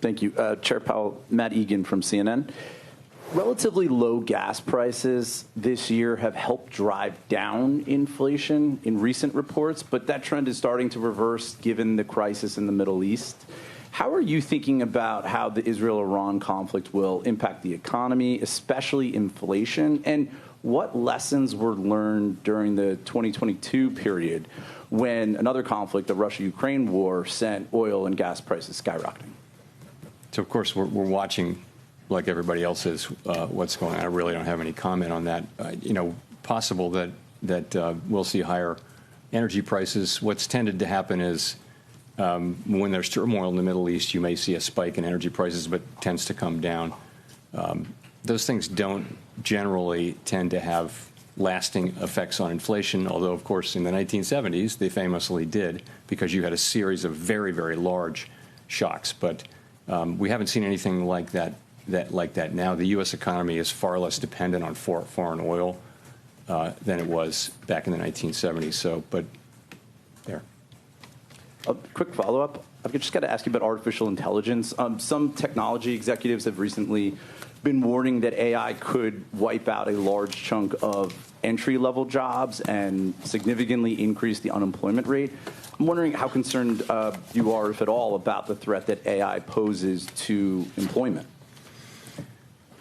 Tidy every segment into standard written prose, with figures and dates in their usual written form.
Thank you. Chair Powell, Matt Egan from CNN. Relatively low gas prices this year have helped drive down inflation in recent reports, but that trend is starting to reverse given the crisis in the Middle East. How are you thinking about how the Israel-Iran conflict will impact the economy, especially inflation? And what lessons were learned during the 2022 period when another conflict, the Russia-Ukraine war, sent oil and gas prices skyrocketing? So, of course, we're watching, like everybody else is, what's going on. I really don't have any comment on that. Possible that we'll see higher energy prices. What's tended to happen is when there's turmoil in the Middle East, you may see a spike in energy prices, but tends to come down. Those things don't generally tend to have lasting effects on inflation, although, of course, in the 1970s, they famously did, because you had a series of very, very large shocks. But we haven't seen anything like that now. The U.S. economy is far less dependent on foreign oil than it was back in the 1970s. So, but there. A quick follow-up. I've just got to ask you about artificial intelligence. Some technology executives have recently been warning that AI could wipe out a large chunk of entry-level jobs and significantly increase the unemployment rate. I'm wondering how concerned you are, if at all, about the threat that AI poses to employment.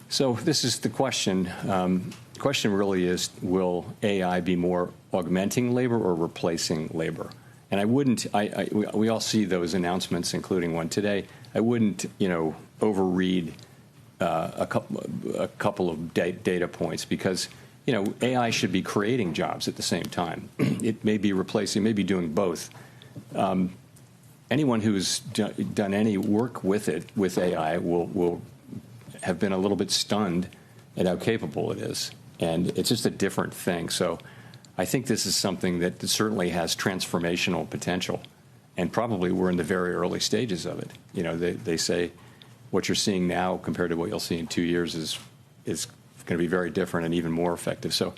So this is the question. The question really is, will AI be more augmenting labor or replacing labor? And I wouldn't, we all see those announcements, including one today. I wouldn't, overread a couple of data points, because, AI should be creating jobs at the same time. It may be replacing, maybe doing both. Anyone who's done any work with AI will have been a little bit stunned at how capable it is. And it's just a different thing. So I think this is something that certainly has transformational potential. And probably we're in the very early stages of it. They say what you're seeing now compared to what you'll see in 2 years is going to be very different and even more effective. So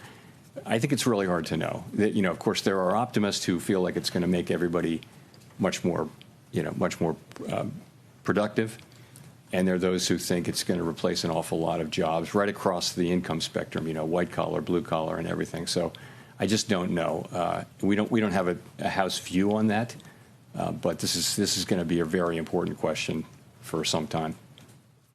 I think it's really hard to know. Of course, there are optimists who feel like it's going to make everybody much more productive. And there are those who think it's going to replace an awful lot of jobs right across the income spectrum, white collar, blue collar, and everything. So I just don't know. We don't have a House view on that, but this is going to be a very important question for some time.